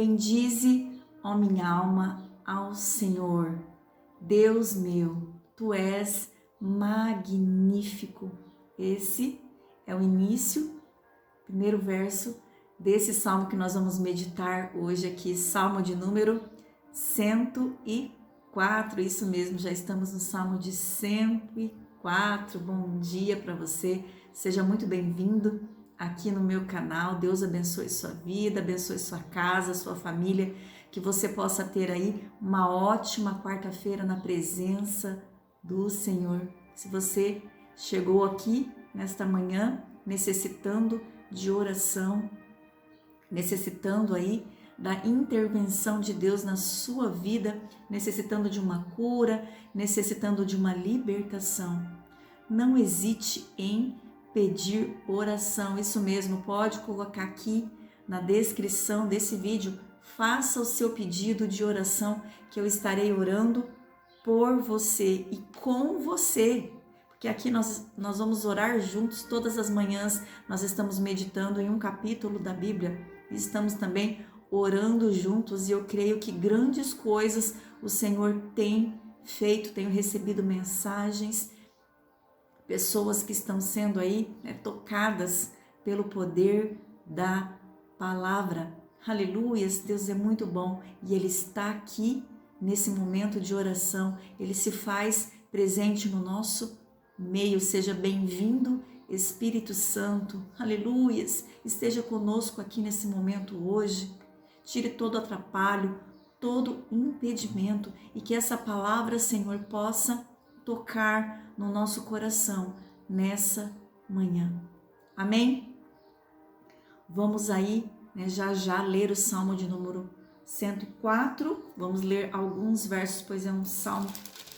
Bendize, ó minha alma, ao Senhor. Deus meu, tu és magnífico. Esse é o início, primeiro verso desse salmo que nós vamos meditar hoje aqui, salmo de número 104. Isso mesmo, já estamos no salmo de 104. Bom dia para você, seja muito bem-vindo aqui no meu canal. Deus abençoe sua vida, abençoe sua casa, sua família, que você possa ter aí uma ótima quarta-feira na presença do Senhor. Se você chegou aqui nesta manhã necessitando de oração, necessitando aí da intervenção de Deus na sua vida, necessitando de uma cura, necessitando de uma libertação, não hesite em pedir oração. Isso mesmo, pode colocar aqui na descrição desse vídeo, faça o seu pedido de oração, que eu estarei orando por você e com você, porque aqui nós vamos orar juntos todas as manhãs. Nós estamos meditando em um capítulo da Bíblia e estamos também orando juntos, e eu creio que grandes coisas o Senhor tem feito. Tenho recebido mensagens, pessoas que estão sendo aí tocadas pelo poder da palavra. Aleluias, Deus é muito bom e Ele está aqui nesse momento de oração. Ele se faz presente no nosso meio. Seja bem-vindo, Espírito Santo. Aleluias, esteja conosco aqui nesse momento hoje. Tire todo atrapalho, todo impedimento, e que essa palavra, Senhor, possa tocar no nosso coração nessa manhã. Amém? Vamos aí, já ler o Salmo de número 104. Vamos ler alguns versos, pois é um salmo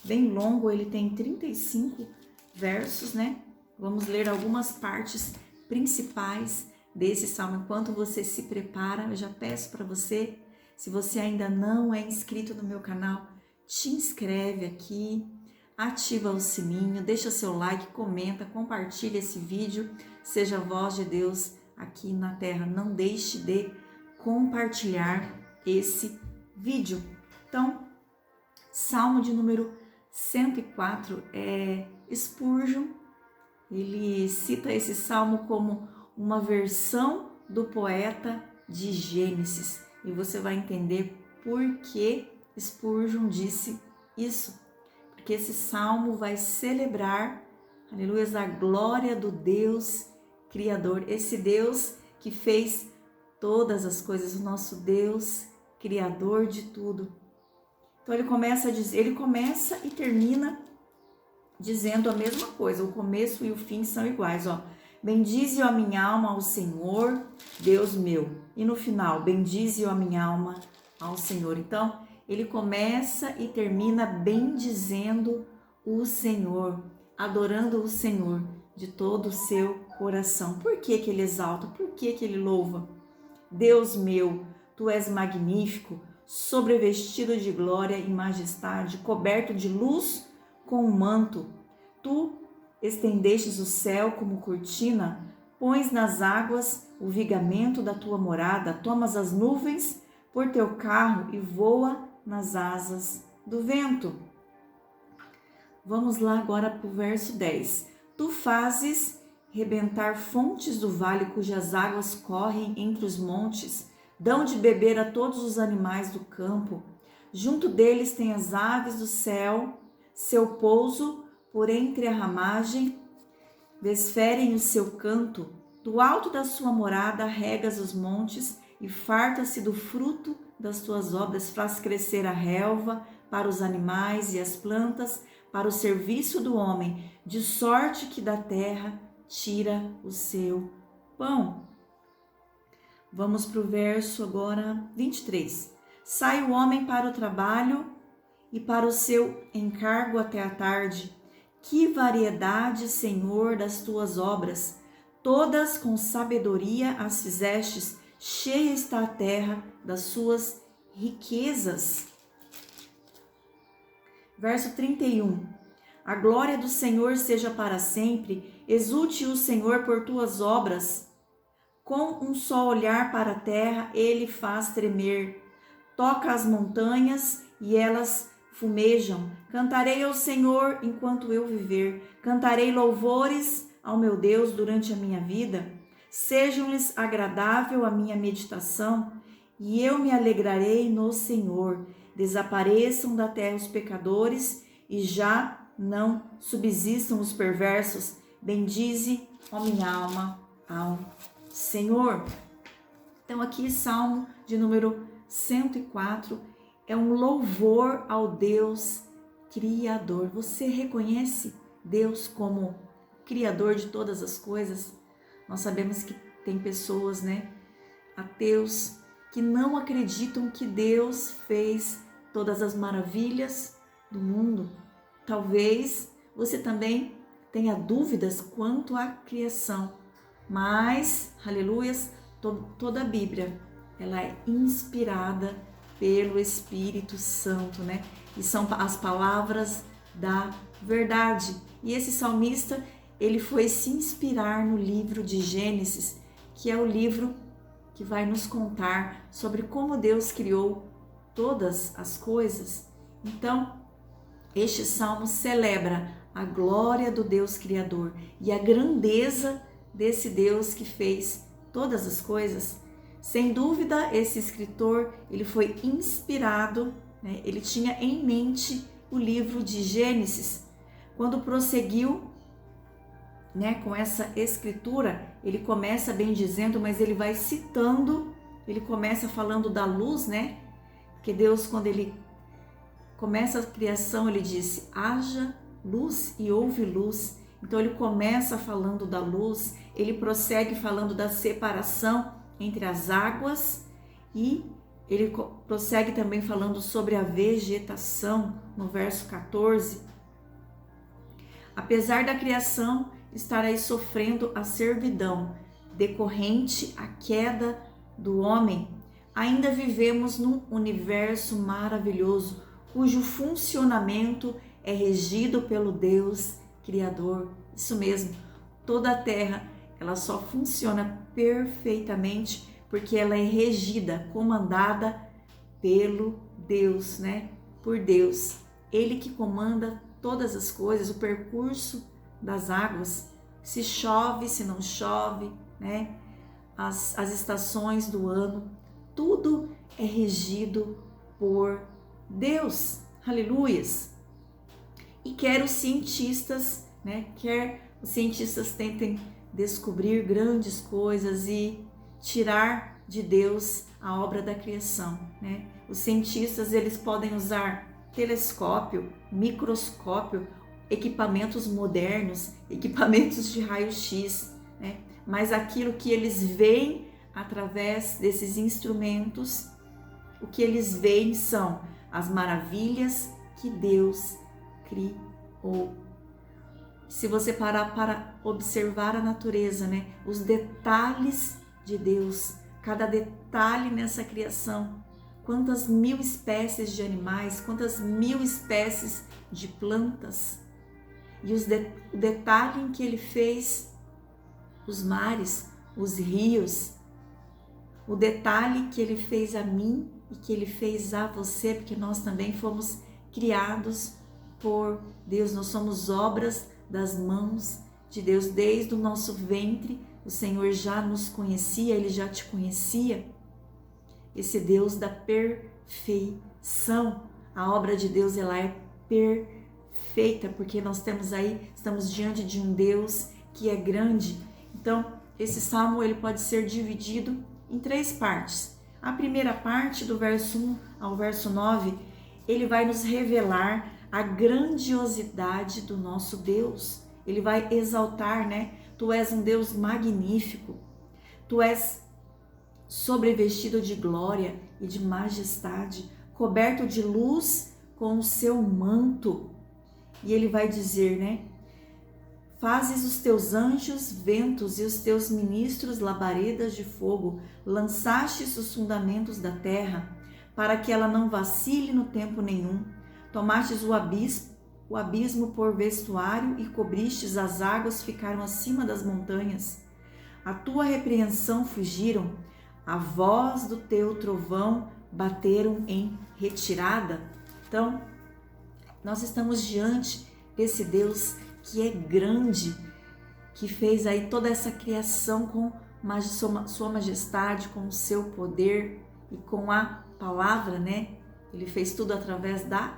bem longo, ele tem 35 versos, Vamos ler algumas partes principais desse salmo. Enquanto você se prepara, eu já peço para você, se você ainda não é inscrito no meu canal, te inscreve aqui, ativa o sininho, deixa seu like, comenta, compartilha esse vídeo, seja a voz de Deus aqui na terra. Não deixe de compartilhar esse vídeo. Então, Salmo de número 104 é Spurgeon. Ele cita esse salmo como uma versão do poeta de Gênesis, e você vai entender por que Spurgeon disse isso. Porque esse salmo vai celebrar, aleluia, a glória do Deus Criador, esse Deus que fez todas as coisas, o nosso Deus Criador de tudo. Então ele começa a dizer, ele começa e termina dizendo a mesma coisa, o começo e o fim são iguais, ó. Bendize a minha alma ao Senhor, Deus meu. E no final, bendize a minha alma ao Senhor. Então, ele começa e termina bendizendo o Senhor, adorando o Senhor de todo o seu coração. Por que que ele exalta? Por que que ele louva? Deus meu, tu és magnífico, sobrevestido de glória e majestade, coberto de luz com um manto. Tu estendestes o céu como cortina, pões nas águas o vigamento da tua morada, tomas as nuvens por teu carro e voa nas asas do vento. Vamos lá agora para o verso 10. Tu fazes rebentar fontes do vale, cujas águas correm entre os montes, dão de beber a todos os animais do campo. Junto deles tem as aves do céu, seu pouso por entre a ramagem, desferem o seu canto. Do alto da sua morada regas os montes e farta-se do fruto das tuas obras, faz crescer a relva para os animais e as plantas para o serviço do homem, de sorte que da terra tira o seu pão. Vamos para o verso agora 23. Sai o homem para o trabalho e para o seu encargo até a tarde. Que variedade, Senhor, das tuas obras! Todas com sabedoria as fizestes, cheia está a terra das suas riquezas. Verso 31. A glória do Senhor seja para sempre, exulte o Senhor por tuas obras. Com um só olhar para a terra, ele faz tremer. Toca as montanhas e elas fumejam. Cantarei ao Senhor enquanto eu viver. Cantarei louvores ao meu Deus durante a minha vida. Sejam-lhes agradável a minha meditação e eu me alegrarei no Senhor. Desapareçam da terra os pecadores e já não subsistam os perversos. Bendize, ó minha alma, ao Senhor. Então aqui Salmo de número 104 é um louvor ao Deus Criador. Você reconhece Deus como Criador de todas as coisas? Nós sabemos que tem pessoas, ateus, que não acreditam que Deus fez todas as maravilhas do mundo. Talvez você também tenha dúvidas quanto à criação. Mas, aleluias, toda a Bíblia, ela é inspirada pelo Espírito Santo, E são as palavras da verdade. E esse salmista, ele foi se inspirar no livro de Gênesis, que é o livro que vai nos contar sobre como Deus criou todas as coisas. Então, este salmo celebra a glória do Deus Criador e a grandeza desse Deus que fez todas as coisas. Sem dúvida, esse escritor, ele foi inspirado, ele tinha em mente o livro de Gênesis. Quando prosseguiu, com essa escritura, ele começa bem dizendo, mas ele vai citando, ele começa falando da luz, Porque Deus, quando ele começa a criação, ele disse, haja luz e houve luz. Então ele começa falando da luz, ele prossegue falando da separação entre as águas e ele prossegue também falando sobre a vegetação, no verso 14. Apesar da criação estar aí sofrendo a servidão decorrente à queda do homem, ainda vivemos num universo maravilhoso, cujo funcionamento é regido pelo Deus Criador. Isso mesmo, toda a terra, ela só funciona perfeitamente porque ela é regida, comandada pelo Deus, Por Deus. Ele que comanda todas as coisas, o percurso das águas, se chove, se não chove, As estações do ano, tudo é regido por Deus. Aleluias! E quer os cientistas, quer os cientistas tentem descobrir grandes coisas e tirar de Deus a obra da criação, Os cientistas, eles podem usar telescópio, microscópio, equipamentos modernos, equipamentos de raio-x, Mas aquilo que eles veem através desses instrumentos, o que eles veem são as maravilhas que Deus criou. Se você parar para observar a natureza, os detalhes de Deus, cada detalhe nessa criação, quantas mil espécies de animais, quantas mil espécies de plantas, e o detalhe em que Ele fez os mares, os rios, o detalhe que Ele fez a mim e que Ele fez a você, porque nós também fomos criados por Deus, nós somos obras das mãos de Deus. Desde o nosso ventre, o Senhor já nos conhecia, Ele já te conhecia. Esse Deus da perfeição, a obra de Deus, ela é perfeita, porque nós estamos diante de um Deus que é grande. Então, esse salmo, ele pode ser dividido em 3 partes. A primeira parte, do verso 1 ao verso 9, ele vai nos revelar a grandiosidade do nosso Deus. Ele vai exaltar, Tu és um Deus magnífico, Tu és sobrevestido de glória e de majestade, coberto de luz com o seu manto. E ele vai dizer, Fazes os teus anjos ventos e os teus ministros labaredas de fogo, lançastes os fundamentos da terra, para que ela não vacile no tempo nenhum. Tomastes o abismo por vestuário e cobristes as águas, ficaram acima das montanhas. A tua repreensão fugiram, a voz do teu trovão bateram em retirada. Então, nós estamos diante desse Deus que é grande, que fez aí toda essa criação com sua majestade, com o seu poder e com a palavra, né? Ele fez tudo através da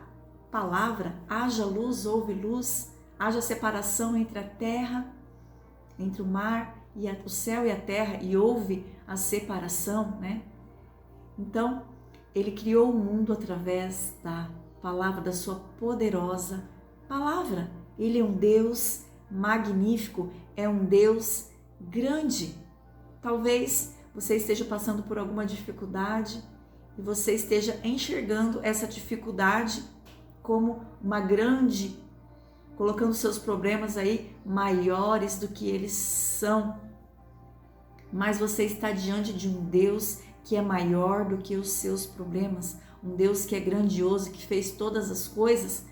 palavra. Haja luz, houve luz, haja separação entre a terra, entre o mar e o céu e a terra, e houve a separação, né? Então, ele criou o mundo através da palavra, da sua poderosa palavra. Ele é um Deus magnífico, é um Deus grande. Talvez você esteja passando por alguma dificuldade e você esteja enxergando essa dificuldade como uma grande, colocando seus problemas aí maiores do que eles são. Mas você está diante de um Deus que é maior do que os seus problemas, um Deus que é grandioso, que fez todas as coisas.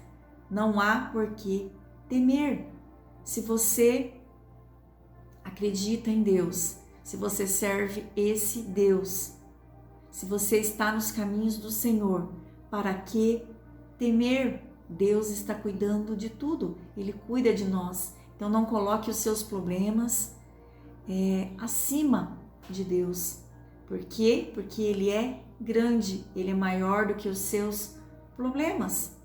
Não há por que temer. Se você acredita em Deus, se você serve esse Deus, se você está nos caminhos do Senhor, para que temer? Deus está cuidando de tudo, Ele cuida de nós. Então não coloque os seus problemas acima de Deus. Por quê? Porque Ele é grande, Ele é maior do que os seus problemas.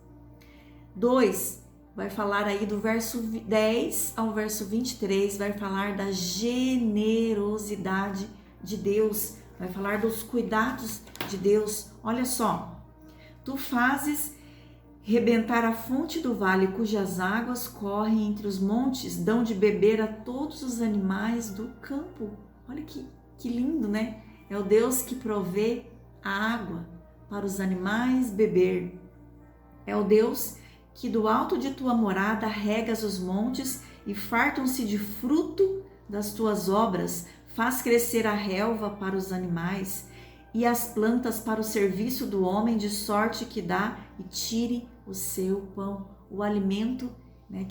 2, vai falar aí do verso 10 ao verso 23, vai falar da generosidade de Deus, vai falar dos cuidados de Deus. Olha só, tu fazes rebentar a fonte do vale, cujas águas correm entre os montes, dão de beber a todos os animais do campo. Olha que lindo, né? É o Deus que provê a água para os animais beber. É o Deus que do alto de tua morada regas os montes e fartam-se de fruto das tuas obras, faz crescer a relva para os animais e as plantas para o serviço do homem, de sorte que dá e tire o seu pão. O alimento, né,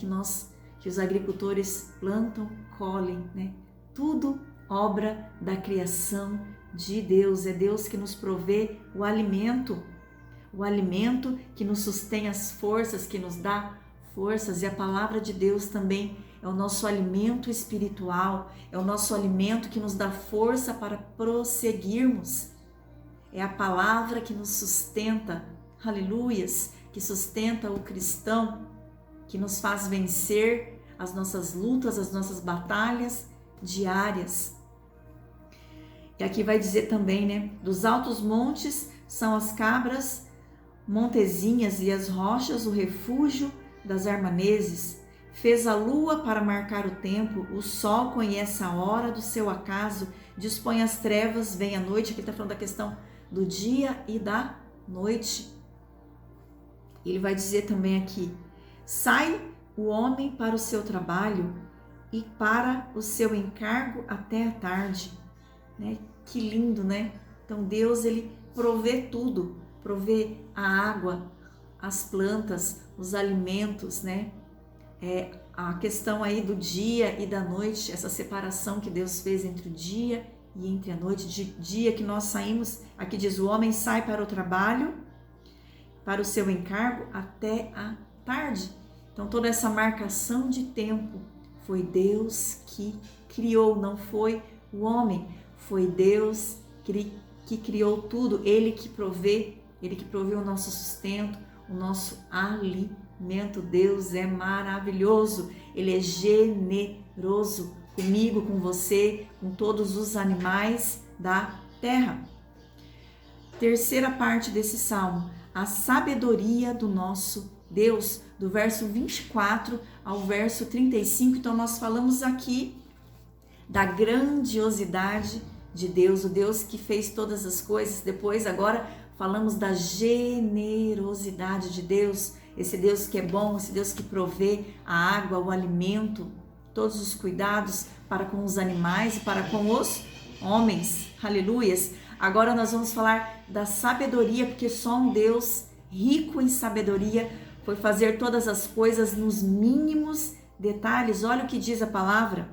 que os agricultores plantam, colhem, né? Tudo obra da criação de Deus. É Deus que nos provê o alimento que nos sustém as forças, que nos dá forças. E a palavra de Deus também é o nosso alimento espiritual, é o nosso alimento que nos dá força para prosseguirmos. É a palavra que nos sustenta, aleluias, que sustenta o cristão, que nos faz vencer as nossas lutas, as nossas batalhas diárias. E aqui vai dizer também, né? Dos altos montes são as cabras montezinhas e as rochas o refúgio das armaneses. Fez a lua para marcar o tempo, o sol conhece a hora do seu acaso, dispõe as trevas, vem a noite. Aqui está falando da questão do dia e da noite. Ele vai dizer também aqui, sai o homem para o seu trabalho e para o seu encargo até a tarde. Né? Que lindo, né? Então Deus, Ele provê tudo, provê a água, as plantas, os alimentos, né? A questão aí do dia e da noite, essa separação que Deus fez entre o dia e entre a noite. De dia que nós saímos, aqui diz, o homem sai para o trabalho, para o seu encargo até a tarde. Então toda essa marcação de tempo foi Deus que criou, não foi o homem, foi Deus que criou tudo, Ele que provê o nosso sustento, o nosso alimento. Deus é maravilhoso, Ele é generoso comigo, com você, com todos os animais da terra. Terceira parte desse salmo, a sabedoria do nosso Deus, do verso 24 ao verso 35. Então nós falamos aqui da grandiosidade de Deus, o Deus que fez todas as coisas. Depois, agora, falamos da generosidade de Deus, esse Deus que é bom, esse Deus que provê a água, o alimento, todos os cuidados para com os animais e para com os homens. Aleluias! Agora nós vamos falar da sabedoria, porque só um Deus rico em sabedoria foi fazer todas as coisas nos mínimos detalhes. Olha o que diz a palavra,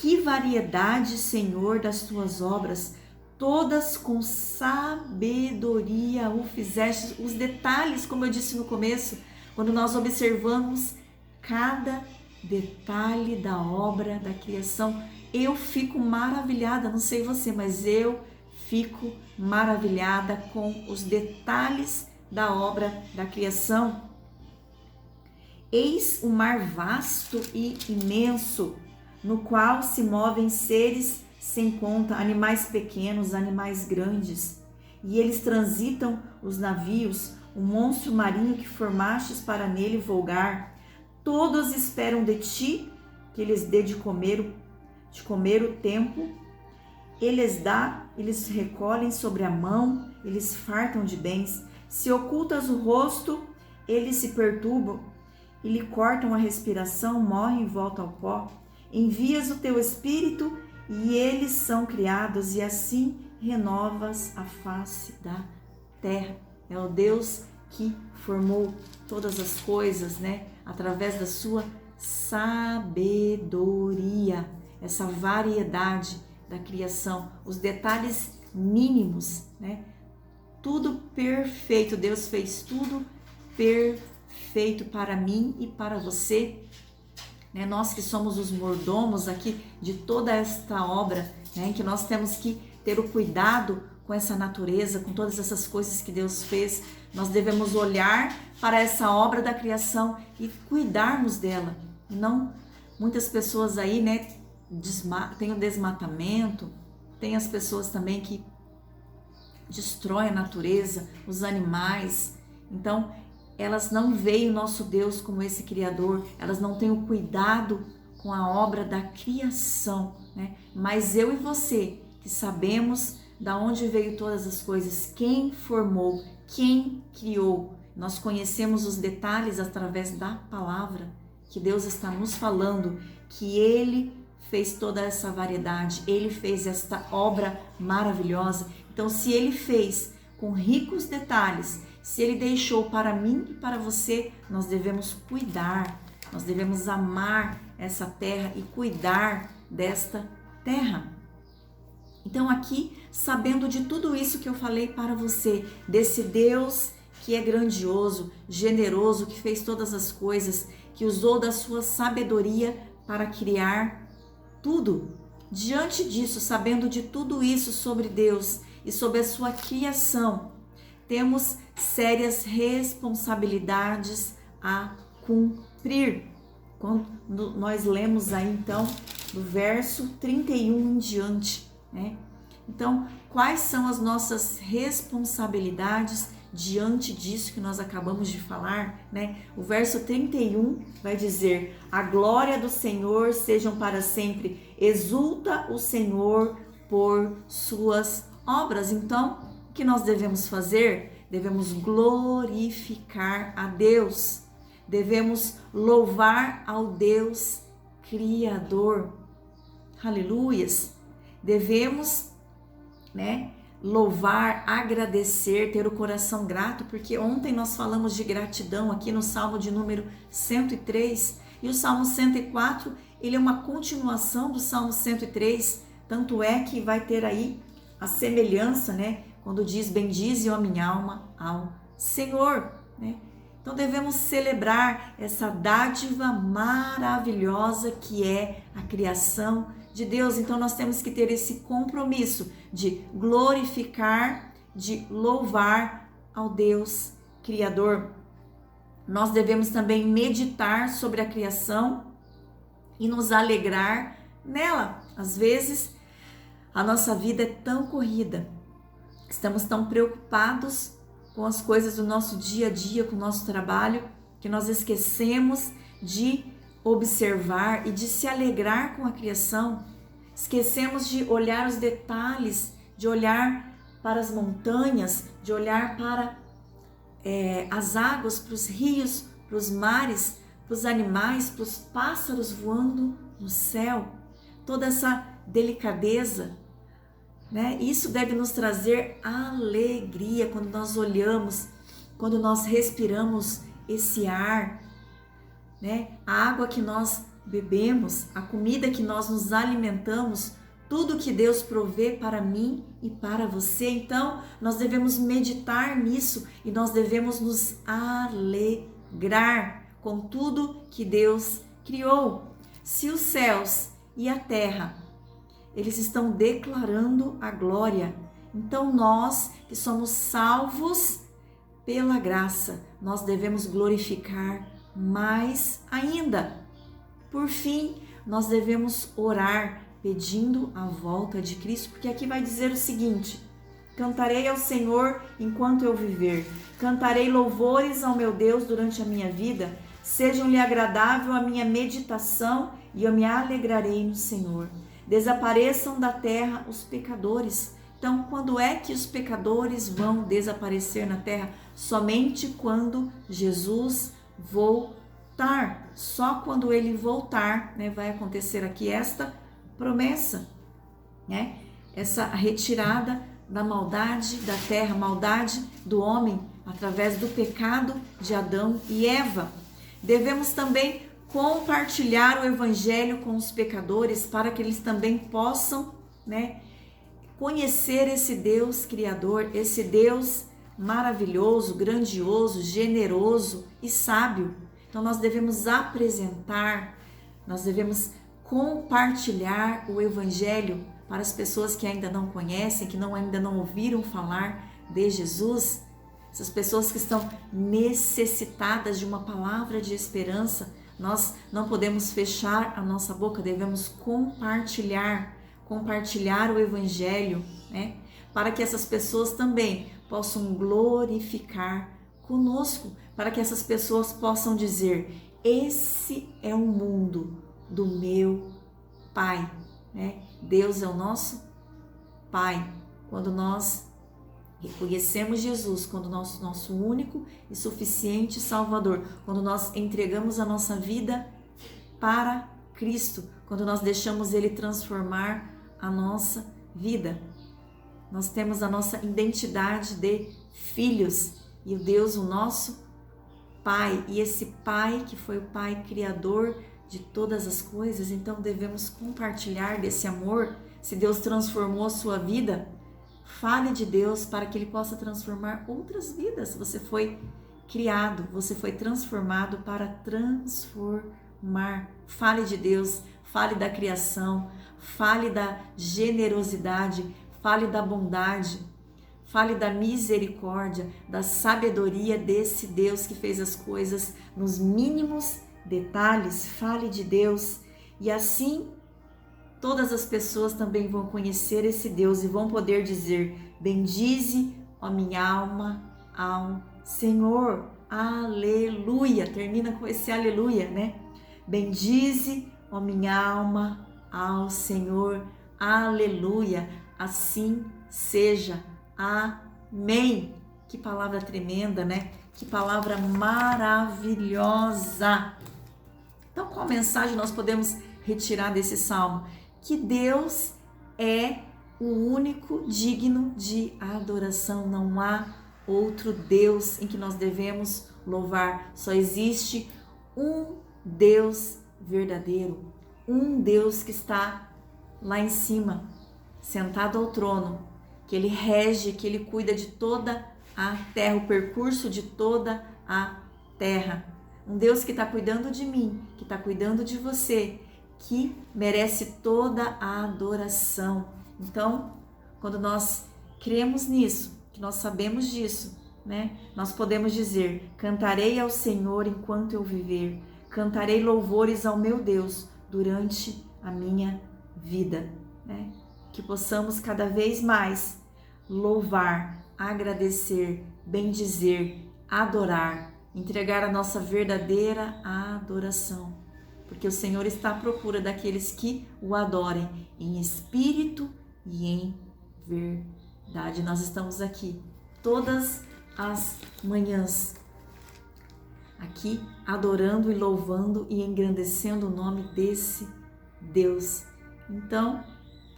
Que variedade, Senhor, das tuas obras, todas com sabedoria o fizeste. Os detalhes, como eu disse no começo, quando nós observamos cada detalhe da obra, da criação, eu fico maravilhada, não sei você, mas eu fico maravilhada com os detalhes da obra da criação. Eis o mar vasto e imenso, no qual se movem seres sem conta, animais pequenos, animais grandes, e eles transitam os navios, o monstro marinho que formastes para nele volgar. Todos esperam de ti que lhes dê de comer o tempo. Eles recolhem sobre a mão, eles fartam de bens. Se ocultas o rosto, eles se perturbam e lhe cortam a respiração, morrem e voltam ao pó. Envias o teu espírito e eles são criados, e assim renovas a face da terra. É o Deus que formou todas as coisas, né? Através da sua sabedoria, essa variedade da criação, os detalhes mínimos, né? Tudo perfeito, Deus fez tudo perfeito para mim e para você, né? Nós que somos os mordomos aqui de toda esta obra, né? Que nós temos que ter o cuidado com essa natureza, com todas essas coisas que Deus fez. Nós devemos olhar para essa obra da criação e cuidarmos dela. E não, muitas pessoas aí, né, tem o desmatamento, tem as pessoas também que destroem a natureza, os animais. Então, elas não veem o nosso Deus como esse Criador, elas não têm o cuidado com a obra da criação, né? Mas eu e você, que sabemos da onde veio todas as coisas, quem formou, quem criou, nós conhecemos os detalhes através da palavra, que Deus está nos falando, que Ele fez toda essa variedade, Ele fez esta obra maravilhosa. Então, se Ele fez com ricos detalhes, se Ele deixou para mim e para você, nós devemos cuidar, nós devemos amar essa terra e cuidar desta terra. Então aqui, sabendo de tudo isso que eu falei para você, desse Deus que é grandioso, generoso, que fez todas as coisas, que usou da sua sabedoria para criar tudo. Diante disso, sabendo de tudo isso sobre Deus e sobre a sua criação, temos sérias responsabilidades a cumprir. Quando nós lemos aí então do verso 31 em diante, né? Então, quais são as nossas responsabilidades diante disso que nós acabamos de falar, né? O verso 31 vai dizer: a glória do Senhor sejam para sempre, exulta o Senhor por suas obras. Então, o que nós devemos fazer? Devemos glorificar a Deus, devemos louvar ao Deus Criador. Aleluias! Devemos, né, louvar, agradecer, ter o coração grato, porque ontem nós falamos de gratidão aqui no Salmo de número 103, e o Salmo 104, ele é uma continuação do Salmo 103, tanto é que vai ter aí a semelhança, né, quando diz: bendize, ó minha alma, ao Senhor, né? Então devemos celebrar essa dádiva maravilhosa que é a criação de Deus. Então nós temos que ter esse compromisso de glorificar, de louvar ao Deus Criador. Nós devemos também meditar sobre a criação e nos alegrar nela. Às vezes a nossa vida é tão corrida, estamos tão preocupados com as coisas do nosso dia a dia, com o nosso trabalho, que nós esquecemos de observar e de se alegrar com a criação. Esquecemos de olhar os detalhes, de olhar para as montanhas, de olhar para as águas, para os rios, para os mares, para os animais, para os pássaros voando no céu. Toda essa delicadeza, né? Isso deve nos trazer alegria quando nós olhamos, quando nós respiramos esse ar, né? A água que nós bebemos, a comida que nós nos alimentamos, tudo que Deus provê para mim e para você. Então, nós devemos meditar nisso e nós devemos nos alegrar com tudo que Deus criou. Se os céus e a terra, eles estão declarando a glória, então nós que somos salvos pela graça, nós devemos glorificar mais ainda. Por fim, nós devemos orar pedindo a volta de Cristo, porque aqui vai dizer o seguinte: cantarei ao Senhor enquanto eu viver, cantarei louvores ao meu Deus durante a minha vida, sejam-lhe agradável a minha meditação e eu me alegrarei no Senhor. Desapareçam da terra os pecadores. Então, quando é que os pecadores vão desaparecer na terra? Somente quando Jesus voltar. Só quando ele voltar, né, vai acontecer aqui esta promessa, né? Essa retirada da maldade da terra, maldade do homem, através do pecado de Adão e Eva. Devemos também compartilhar o evangelho com os pecadores para que eles também possam, né, conhecer esse Deus criador, esse Deus maravilhoso, grandioso, generoso e sábio. Então nós devemos apresentar, nós devemos compartilhar o evangelho para as pessoas que ainda não conhecem, que ainda não ouviram falar de Jesus, essas pessoas que estão necessitadas de uma palavra de esperança. Nós não podemos fechar a nossa boca, devemos compartilhar o evangelho, né? Para que essas pessoas também possam glorificar conosco, para que essas pessoas possam dizer: esse é o mundo do meu Pai, né? Deus é o nosso Pai. Quando nós reconhecemos Jesus como nosso único e suficiente Salvador, quando nós entregamos a nossa vida para Cristo, quando nós deixamos Ele transformar a nossa vida, nós temos a nossa identidade de filhos e o Deus, o nosso Pai, e esse Pai que foi o Pai criador de todas as coisas. Então devemos compartilhar desse amor. Se Deus transformou a sua vida, fale de Deus para que Ele possa transformar outras vidas. Você foi criado, você foi transformado para transformar. Fale de Deus, fale da criação, fale da generosidade, fale da bondade, fale da misericórdia, da sabedoria desse Deus que fez as coisas nos mínimos detalhes. Fale de Deus, e assim todas as pessoas também vão conhecer esse Deus e vão poder dizer: bendize, ó minha alma, ao Senhor. Aleluia. Termina com esse aleluia, né? Bendize, ó minha alma, ao Senhor. Aleluia. Assim seja. Amém. Que palavra tremenda, né? Que palavra maravilhosa. Então, qual mensagem nós podemos retirar desse salmo? Que Deus é o único digno de adoração. Não há outro Deus em que nós devemos louvar. Só existe um Deus verdadeiro, um Deus que está lá em cima, sentado ao trono, que Ele rege, que Ele cuida de toda a terra, o percurso de toda a terra. Um Deus que está cuidando de mim, que está cuidando de você, que merece toda a adoração. Então, quando nós cremos nisso, que nós sabemos disso, né? Nós podemos dizer: cantarei ao Senhor enquanto eu viver, cantarei louvores ao meu Deus durante a minha vida, né? Que possamos cada vez mais louvar, agradecer, bendizer, adorar, entregar a nossa verdadeira adoração, porque o Senhor está à procura daqueles que o adorem em espírito e em verdade. Nós estamos aqui todas as manhãs, aqui adorando e louvando e engrandecendo o nome desse Deus. Então,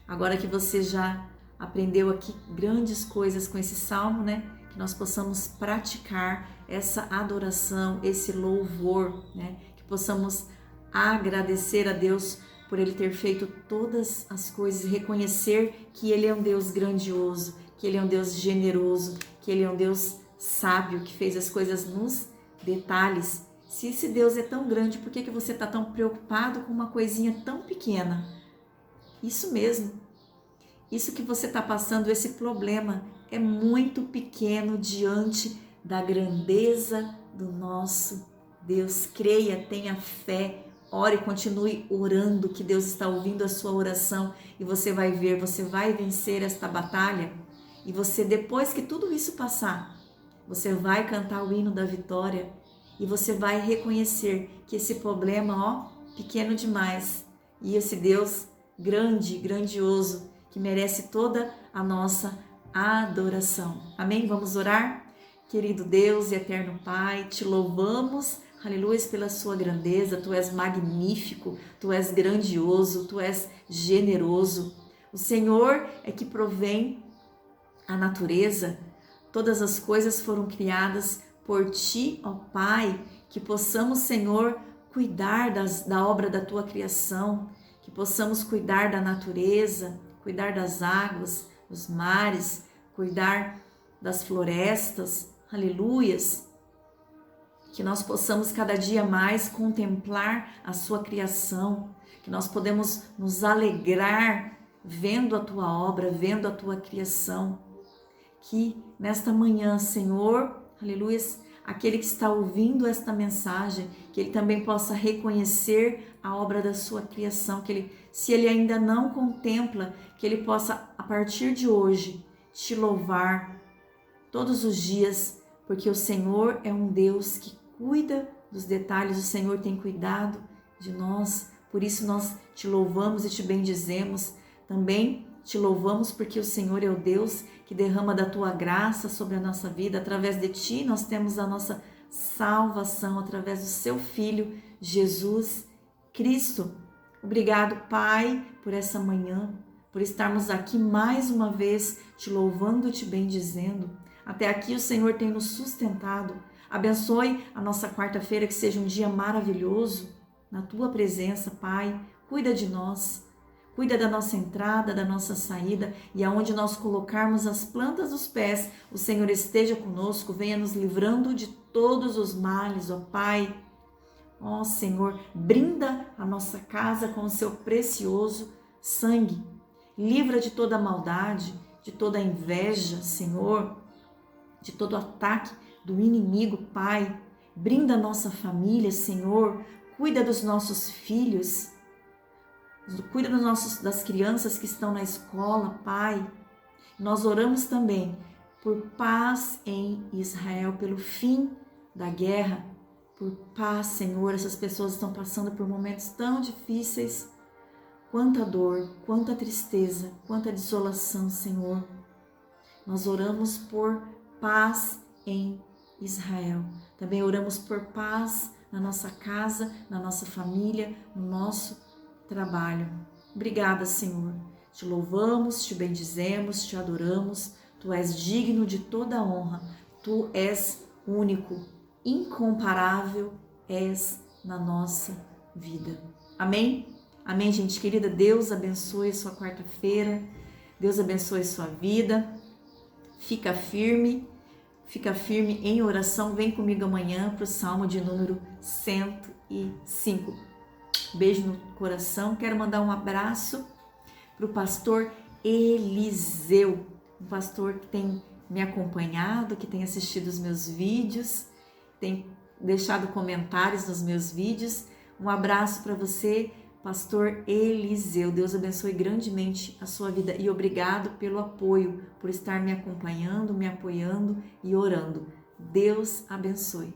agora que você já aprendeu aqui grandes coisas com esse salmo, né? Que nós possamos praticar essa adoração, esse louvor, né? Que possamos agradecer a Deus por Ele ter feito todas as coisas, reconhecer que Ele é um Deus grandioso, que Ele é um Deus generoso, que Ele é um Deus sábio, que fez as coisas nos detalhes. Se esse Deus é tão grande, por que você está tão preocupado com uma coisinha tão pequena? Isso mesmo, isso que você está passando, esse problema, é muito pequeno diante da grandeza do nosso Deus. Creia, tenha fé, ore, continue orando, que Deus está ouvindo a sua oração e você vai ver, você vai vencer esta batalha. E você, depois que tudo isso passar, você vai cantar o hino da vitória e você vai reconhecer que esse problema, pequeno demais, e esse Deus grande, grandioso, que merece toda a nossa adoração. Amém? Vamos orar? Querido Deus e eterno Pai, te louvamos, aleluia, pela sua grandeza. Tu és magnífico, tu és grandioso, tu és generoso. O Senhor é que provém a natureza, todas as coisas foram criadas por ti, ó Pai, que possamos, Senhor, cuidar da obra da tua criação, que possamos cuidar da natureza, cuidar das águas, dos mares, cuidar das florestas, aleluias, que nós possamos cada dia mais contemplar a sua criação, que nós podemos nos alegrar vendo a tua obra, vendo a tua criação, que nesta manhã, Senhor, aleluias, aquele que está ouvindo esta mensagem, que ele também possa reconhecer a obra da sua criação, que ele, se ele ainda não contempla, que ele possa, a partir de hoje, te louvar todos os dias, porque o Senhor é um Deus que cuida dos detalhes, o Senhor tem cuidado de nós, por isso nós te louvamos e te bendizemos. Também te louvamos porque o Senhor é o Deus que derrama da tua graça sobre a nossa vida. Através de ti nós temos a nossa salvação, através do seu Filho, Jesus Cristo. Obrigado, Pai, por essa manhã, por estarmos aqui mais uma vez te louvando e te bendizendo. Até aqui o Senhor tem nos sustentado. Abençoe a nossa quarta-feira, que seja um dia maravilhoso na tua presença, Pai. Cuida de nós. Cuida da nossa entrada, da nossa saída, e aonde nós colocarmos as plantas dos pés, o Senhor esteja conosco, venha nos livrando de todos os males, ó Pai. Ó Senhor, brinda a nossa casa com o seu precioso sangue. Livra de toda a maldade, de toda a inveja, Senhor, de todo ataque do inimigo, Pai. Brinda a nossa família, Senhor. Cuida dos nossos filhos. Cuida das crianças que estão na escola, Pai. Nós oramos também por paz em Israel, pelo fim da guerra, por paz, Senhor. Essas pessoas estão passando por momentos tão difíceis. Quanta dor, quanta tristeza, quanta desolação, Senhor. Nós oramos por paz em Israel. Também oramos por paz na nossa casa, na nossa família, no nosso trabalho. Obrigada, Senhor. Te louvamos, te bendizemos, te adoramos. Tu és digno de toda honra. Tu és único, incomparável és na nossa vida. Amém? Amém, gente querida. Deus abençoe a sua quarta-feira. Deus abençoe a sua vida. Fica firme em oração. Vem comigo amanhã para o Salmo de número 105. Beijo no coração. Quero mandar um abraço para o pastor Eliseu, um pastor que tem me acompanhado, que tem assistido os meus vídeos, tem deixado comentários nos meus vídeos. Um abraço para você, pastor Eliseu. Deus abençoe grandemente a sua vida e obrigado pelo apoio, por estar me acompanhando, me apoiando e orando. Deus abençoe.